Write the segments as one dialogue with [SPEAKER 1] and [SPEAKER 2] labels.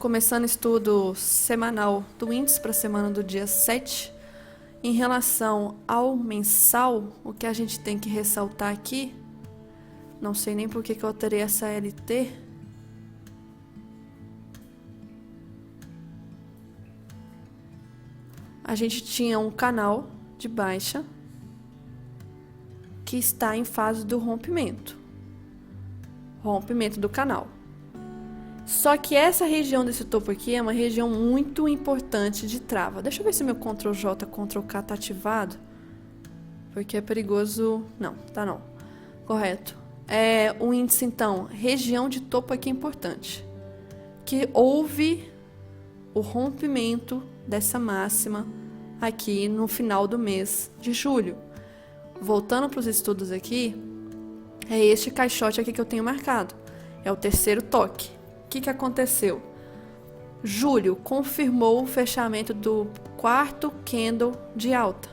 [SPEAKER 1] começando o estudo semanal do índice para a semana do dia 7. Em relação ao mensal, o que a gente tem que ressaltar aqui, não sei nem por que eu alterei essa LT. A gente tinha um canal de baixa que está em fase do rompimento do canal. Só que essa região desse topo aqui é uma região muito importante de trava. Deixa eu ver se meu Ctrl J, Ctrl K tá ativado, porque é perigoso. Não, tá não. Correto. O índice, então, região de topo aqui é importante, que houve o rompimento dessa máxima aqui no final do mês de julho. Voltando para os estudos aqui, é este caixote aqui que eu tenho marcado. É o terceiro toque. O que aconteceu? Julho confirmou o fechamento do quarto candle de alta.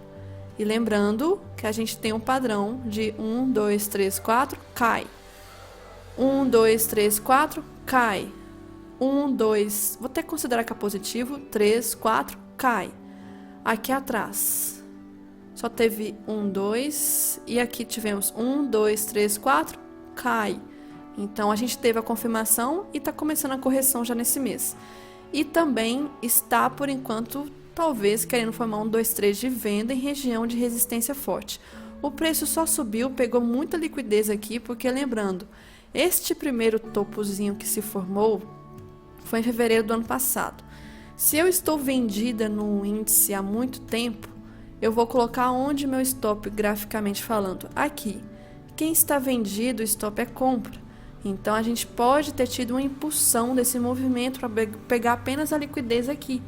[SPEAKER 1] E lembrando que a gente tem um padrão de 1, 2, 3, 4, cai. 1, 2, 3, 4, cai. 1, 2, vou até considerar que é positivo. 3, 4, cai. Aqui atrás só teve 1, 2, e aqui tivemos 1, 2, 3, 4, cai. Então, a gente teve a confirmação e está começando a correção já nesse mês. E também está, por enquanto, talvez querendo formar um 2, 3 de venda em região de resistência forte. O preço só subiu, pegou muita liquidez aqui, porque lembrando, este primeiro topozinho que se formou foi em fevereiro do ano passado. Se eu estou vendida no índice há muito tempo, eu vou colocar onde meu stop, graficamente falando, aqui. Quem está vendido, o stop é compra. Então, a gente pode ter tido uma impulsão desse movimento para pegar apenas a liquidez aqui.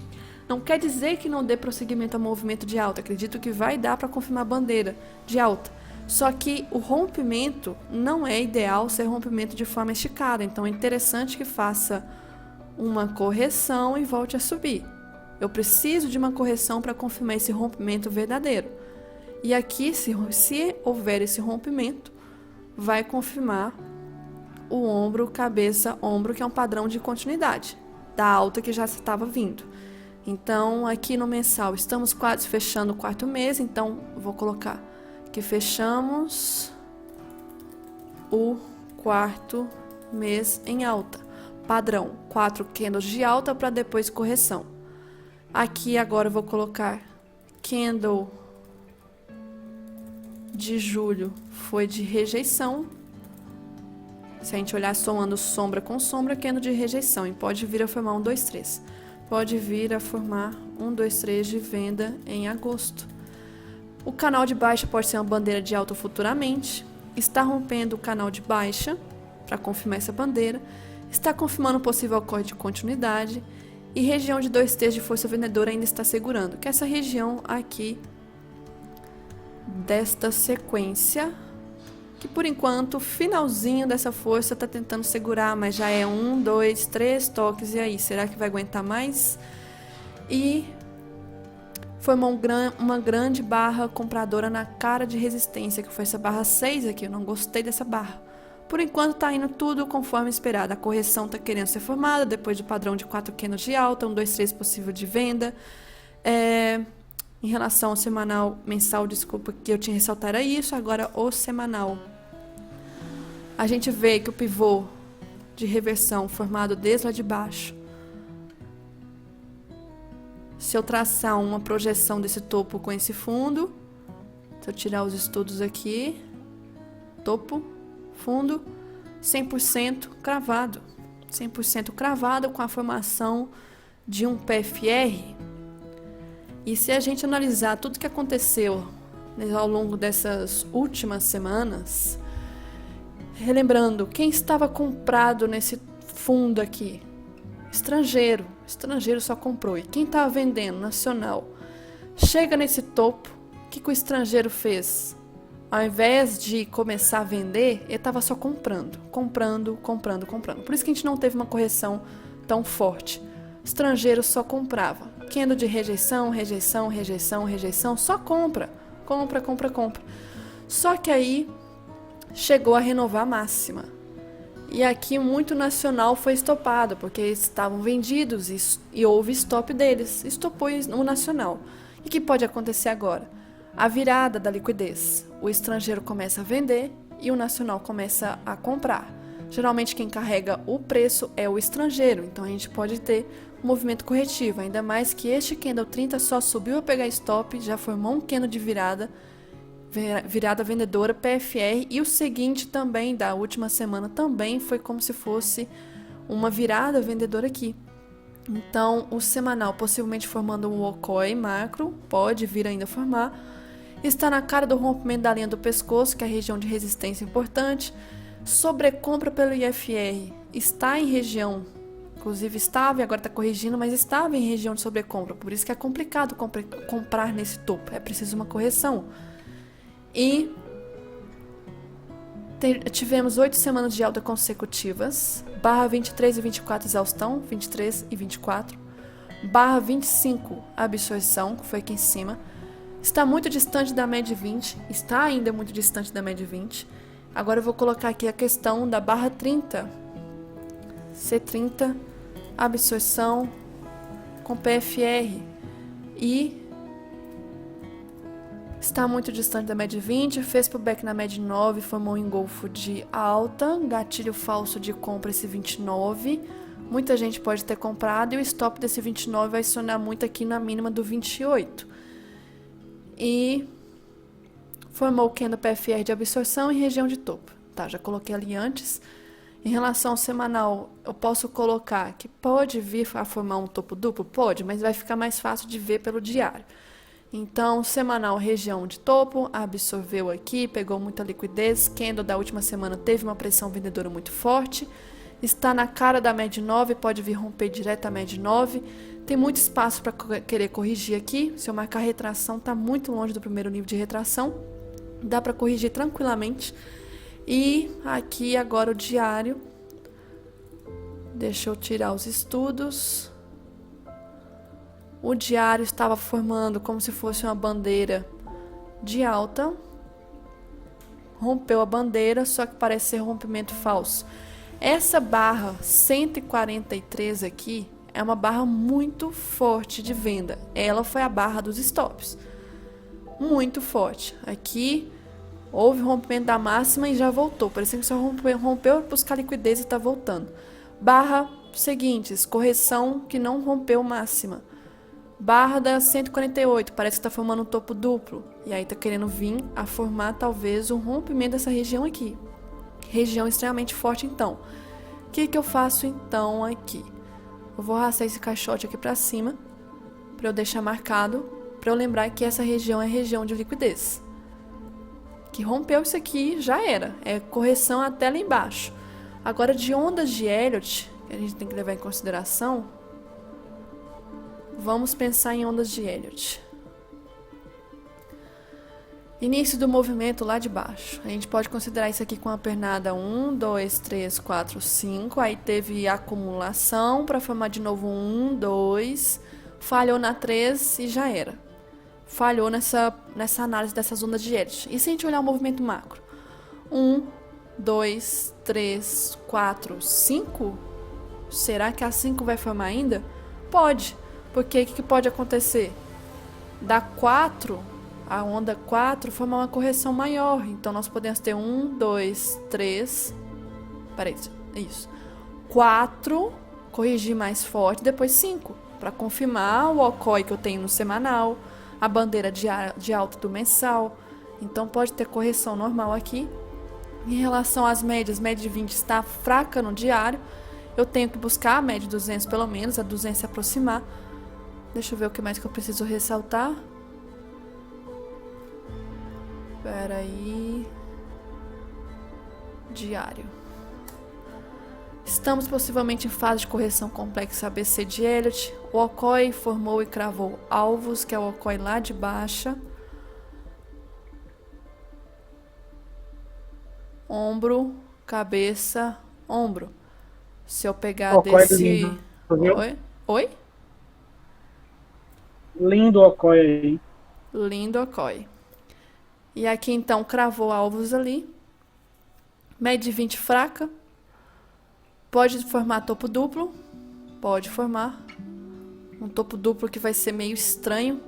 [SPEAKER 1] Não quer dizer que não dê prosseguimento ao movimento de alta. Acredito que vai dar para confirmar a bandeira de alta. Só que o rompimento não é ideal ser rompimento de forma esticada. Então, é interessante que faça uma correção e volte a subir. Eu preciso de uma correção para confirmar esse rompimento verdadeiro. E aqui, se houver esse rompimento, vai confirmar o ombro, cabeça, ombro, que é um padrão de continuidade da alta que já estava vindo. Então, aqui no mensal, estamos quase fechando o quarto mês, então vou colocar que fechamos o quarto mês em alta. Padrão, 4 candles de alta para depois correção. Aqui agora eu vou colocar candle de julho foi de rejeição. Se a gente olhar somando sombra com sombra, candle de rejeição. E pode vir a formar 1, 2, 3. Pode vir a formar 1, 2, 3 de venda em agosto. O canal de baixa pode ser uma bandeira de alta futuramente. Está rompendo o canal de baixa para confirmar essa bandeira. Está confirmando possível corte de continuidade. E região de 2 terços de força vendedora ainda está segurando. Que é essa região aqui desta sequência, que por enquanto o finalzinho dessa força está tentando segurar, mas já é 1, 2, 3 toques, e aí, será que vai aguentar mais? E formou uma grande barra compradora na cara de resistência, que foi essa barra 6 aqui. Eu não gostei dessa barra. Por enquanto está indo tudo conforme esperado. A correção está querendo ser formada depois do padrão de 4 candles de alta, 1, 2, 3 possível de venda. Em relação ao semanal, mensal, desculpa, que eu tinha ressaltado era isso. Agora o semanal, a gente vê que o pivô de reversão formado desde lá de baixo, se eu traçar uma projeção desse topo com esse fundo, se eu tirar os estudos aqui, topo, fundo, 100% cravado. 100% cravado com a formação de um PFR. E se a gente analisar tudo que aconteceu ao longo dessas últimas semanas, relembrando, quem estava comprado nesse fundo aqui? Estrangeiro só comprou. E quem estava vendendo? Nacional. Chega nesse topo, o que o estrangeiro fez? Ao invés de começar a vender, ele estava só comprando. Por isso que a gente não teve uma correção tão forte. Estrangeiro só comprava. Candle de rejeição, só compra. Só que aí chegou a renovar a máxima. E aqui muito nacional foi estopado, porque eles estavam vendidos e houve stop deles. Estopou o nacional. E o que pode acontecer agora? A virada da liquidez. O estrangeiro começa a vender e o nacional começa a comprar. Geralmente quem carrega o preço é o estrangeiro, então a gente pode ter um movimento corretivo. Ainda mais que este candle 30 só subiu a pegar stop, já formou um candle de virada vendedora PFR, e o seguinte também da última semana também foi como se fosse uma virada vendedora aqui. Então o semanal possivelmente formando um Okoi macro, pode vir ainda formar, está na cara do rompimento da linha do pescoço, que é a região de resistência importante. Sobrecompra pelo IFR está em região, inclusive estava e agora está corrigindo, mas estava em região de sobrecompra, por isso que é complicado comprar nesse topo, é preciso uma correção. E tivemos 8 semanas de alta consecutivas, barra 23 e 24 exaustão, 23 e 24, barra 25 absorção, que foi aqui em cima, está muito distante da média 20, está ainda muito distante da média 20. Agora eu vou colocar aqui a questão da barra 30, C30, absorção com PFR e está muito distante da média 20, fez pullback na média 9, formou um engolfo de alta, gatilho falso de compra esse 29, muita gente pode ter comprado e o stop desse 29 vai acionar muito aqui na mínima do 28. E formou o candle PFR de absorção em região de topo. Tá, já coloquei ali antes. Em relação ao semanal, eu posso colocar que pode vir a formar um topo duplo? Pode, mas vai ficar mais fácil de ver pelo diário. Então, semanal, região de topo, absorveu aqui, pegou muita liquidez, candle da última semana teve uma pressão vendedora muito forte, está na cara da média 9, pode vir romper direto a média 9, tem muito espaço para querer corrigir aqui, se eu marcar retração, está muito longe do primeiro nível de retração, dá para corrigir tranquilamente. E aqui agora o diário, deixa eu tirar os estudos. O diário estava formando como se fosse uma bandeira de alta. Rompeu a bandeira, só que parece ser rompimento falso. Essa barra 143 aqui é uma barra muito forte de venda. Ela foi a barra dos stops. Muito forte. Aqui houve rompimento da máxima e já voltou. Parecia que só rompeu para buscar liquidez e está voltando. Barra seguintes, correção que não rompeu máxima. Barra da 148, parece que está formando um topo duplo. E aí está querendo vir a formar talvez um rompimento dessa região aqui. Região extremamente forte então. O que eu faço então aqui? Eu vou arrastar esse caixote aqui para cima, para eu deixar marcado, para eu lembrar que essa região é região de liquidez. Que rompeu isso aqui, já era. É correção até lá embaixo. Agora de ondas de Elliott, que a gente tem que levar em consideração, vamos pensar em ondas de Elliott. Início do movimento lá de baixo. A gente pode considerar isso aqui com a pernada 1, 2, 3, 4, 5. Aí teve acumulação para formar de novo 1, 2. Falhou na 3 e já era. Falhou nessa análise dessas ondas de Elliott. E se a gente olhar o movimento macro? 1, 2, 3, 4, 5? Será que a 5 vai formar ainda? Pode. Porque o que pode acontecer? Da 4, a onda 4 formar uma correção maior. Então, nós podemos ter 1, 2, 3... Peraí, isso. 4, corrigir mais forte, depois 5. Para confirmar o Okoi que eu tenho no semanal, a bandeira de alta do mensal. Então, pode ter correção normal aqui. Em relação às médias, média de 20 está fraca no diário. Eu tenho que buscar a média de 200 pelo menos, a 200 se aproximar. Deixa eu ver o que mais que eu preciso ressaltar. Espera aí. Diário. Estamos possivelmente em fase de correção complexa ABC de Elliott. O Okoi formou e cravou alvos, que é o Okoi lá de baixa. Ombro, cabeça, ombro. Se eu pegar
[SPEAKER 2] Okoi
[SPEAKER 1] desse...
[SPEAKER 2] lindo, viu?
[SPEAKER 1] Oi? Oi?
[SPEAKER 2] Lindo Okoi aí.
[SPEAKER 1] Lindo Okoi. E aqui então cravou alvos ali. Média de 20 fraca. Pode formar topo duplo, pode formar um topo duplo que vai ser meio estranho,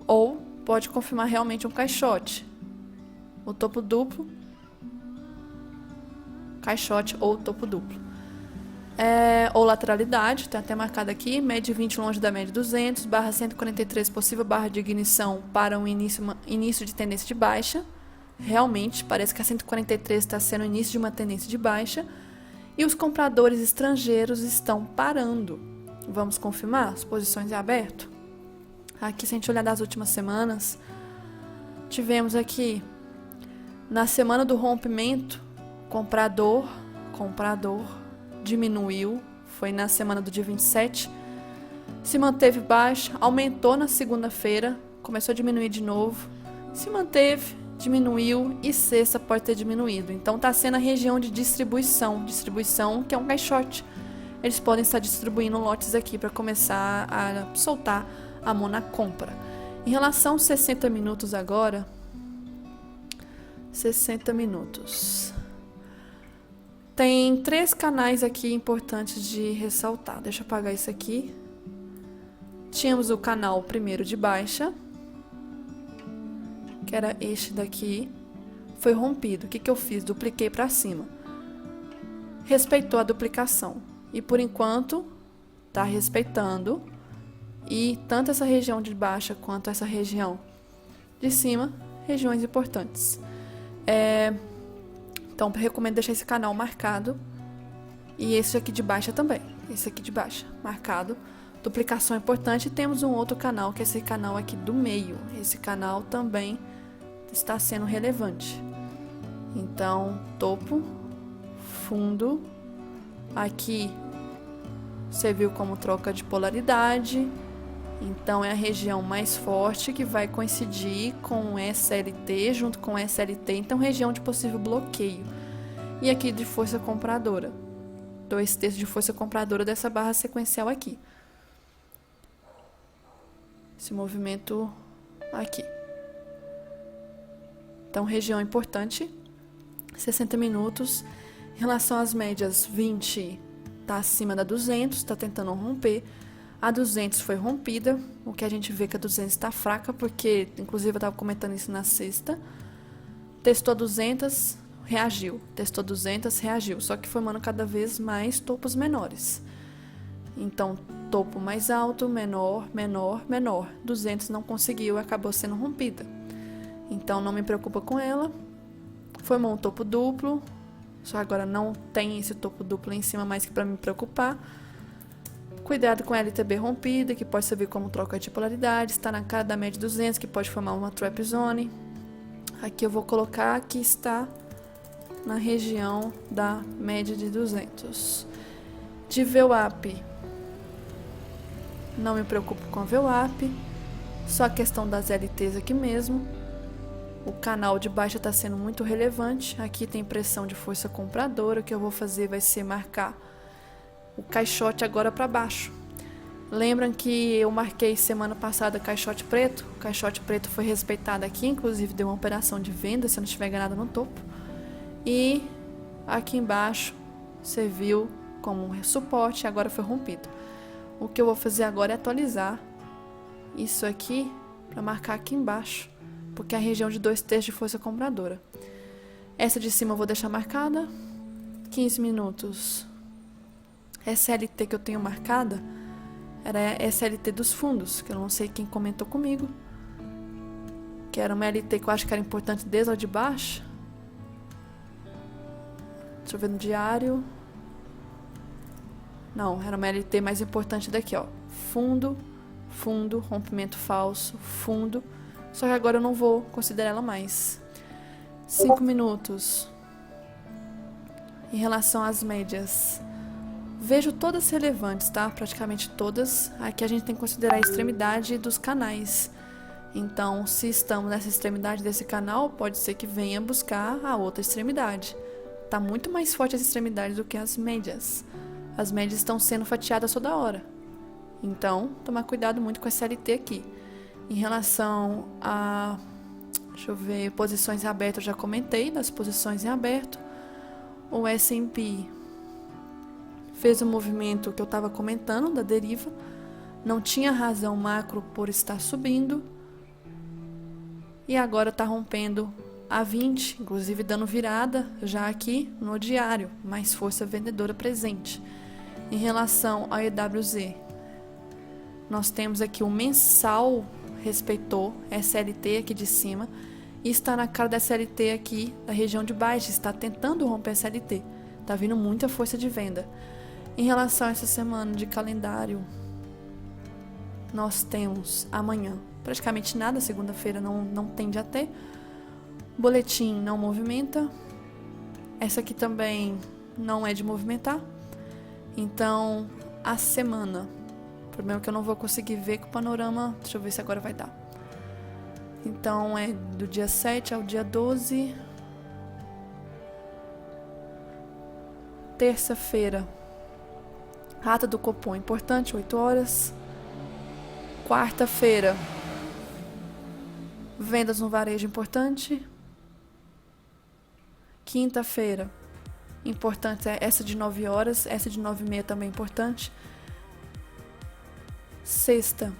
[SPEAKER 1] ou pode confirmar realmente um caixote. O topo duplo, caixote ou topo duplo. Ou lateralidade, tá até marcado aqui, média 20 longe da média 200, barra 143 possível barra de ignição para um início de tendência de baixa. Realmente, parece que a 143 está sendo o início de uma tendência de baixa. E os compradores estrangeiros estão parando. Vamos confirmar as posições em aberto? Aqui, se a gente olhar das últimas semanas, tivemos aqui, na semana do rompimento, comprador, diminuiu, foi na semana do dia 27, se manteve baixa, aumentou na segunda-feira, começou a diminuir de novo, se manteve, diminuiu e sexta pode ter diminuído. Então está sendo a região de distribuição que é um caixote. Eles podem estar distribuindo lotes aqui para começar a soltar a mão na compra. Em relação aos 60 minutos agora, 60 minutos. Tem 3 canais aqui importantes de ressaltar. Deixa eu apagar isso aqui. Tínhamos o canal primeiro de baixa, que era este daqui. Foi rompido. O que eu fiz? Dupliquei para cima. Respeitou a duplicação. E por enquanto, está respeitando. E tanto essa região de baixa quanto essa região de cima, regiões importantes. Então, recomendo deixar esse canal marcado. E esse aqui de baixa também. Esse aqui de baixa, marcado. Duplicação importante. E temos um outro canal, que é esse canal aqui do meio. Esse canal também está sendo relevante. Então, topo, fundo. Aqui, você viu como troca de polaridade. Então, é a região mais forte que vai coincidir com SLT, junto com SLT. Então, região de possível bloqueio. E aqui de força compradora. 2/3 de força compradora dessa barra sequencial aqui. Esse movimento aqui. Então, região importante. 60 minutos. Em relação às médias, 20 está acima da 200, está tentando romper. A 200 foi rompida, o que a gente vê que a 200 está fraca, porque, inclusive, eu estava comentando isso na sexta. Testou 200, reagiu. Testou 200, reagiu. Só que formando cada vez mais topos menores. Então, topo mais alto, menor, menor, menor. 200 não conseguiu, acabou sendo rompida. Então, não me preocupa com ela. Formou um topo duplo. Só agora não tem esse topo duplo em cima mais que para me preocupar. Cuidado com a LTB rompida, que pode servir como troca de polaridade. Está na cara da média 200, que pode formar uma trap zone. Aqui eu vou colocar que está na região da média de 200. De VWAP, não me preocupo com a VWAP. Só a questão das LTs aqui mesmo. O canal de baixa está sendo muito relevante. Aqui tem pressão de força compradora. O que eu vou fazer vai ser marcar o caixote agora para baixo. Lembram que eu marquei semana passada caixote preto? O caixote preto foi respeitado aqui, inclusive deu uma operação de venda, se eu não tiver enganado, no topo. E aqui embaixo serviu como um suporte e agora foi rompido. O que eu vou fazer agora é atualizar isso aqui para marcar aqui embaixo, porque é a região de 2/3 de força compradora. Essa de cima eu vou deixar marcada. 15 minutos. SLT que eu tenho marcada era a SLT dos fundos, que eu não sei quem comentou comigo. Que era uma LT que eu acho que era importante desde lá de baixo. Deixa eu ver no diário. Não, era uma LT mais importante daqui, ó. Fundo, fundo, rompimento falso, fundo. Só que agora eu não vou considerar ela mais. 5 minutos. Em relação às médias, vejo todas relevantes, tá? Praticamente todas. Aqui a gente tem que considerar a extremidade dos canais. Então, se estamos nessa extremidade desse canal, pode ser que venha buscar a outra extremidade. Tá muito mais forte as extremidades do que as médias. As médias estão sendo fatiadas toda hora. Então, tomar cuidado muito com essa LT aqui. Em relação a, deixa eu ver, posições em aberto, eu já comentei das posições em aberto. O S&P fez o movimento que eu estava comentando da deriva, não tinha razão macro por estar subindo, e agora está rompendo a 20, inclusive dando virada já aqui no diário, mais força vendedora presente. Em relação ao EWZ, nós temos aqui o mensal respeitou SLT aqui de cima e está na cara da SLT aqui da região de baixa, está tentando romper a SLT, está vindo muita força de venda. Em relação a essa semana de calendário, nós temos amanhã praticamente nada, segunda-feira não tende a ter, boletim não movimenta, essa aqui também não é de movimentar, então a semana, o problema é que eu não vou conseguir ver com o panorama, deixa eu ver se agora vai dar. Então é do dia 7 ao dia 12, terça-feira, ata do Copom importante, 8 horas, quarta-feira, vendas no varejo importante, quinta-feira, importante é essa de 9 horas, essa de 9h30 também importante, sexta,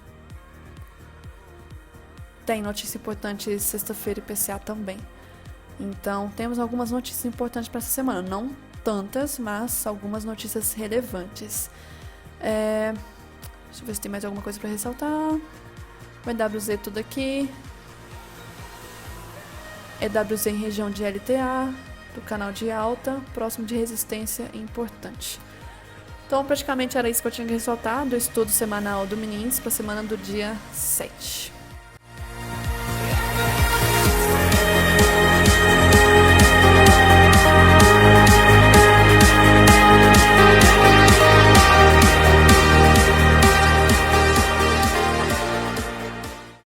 [SPEAKER 1] tem notícia importante sexta-feira IPCA também. Então, temos algumas notícias importantes para essa semana. Não tantas, mas algumas notícias relevantes. Deixa eu ver se tem mais alguma coisa para ressaltar. O EWZ tudo aqui. EWZ em região de LTA, do canal de alta, próximo de resistência importante. Então, praticamente era isso que eu tinha que ressaltar do estudo semanal do Mini Índice para a semana do dia 7.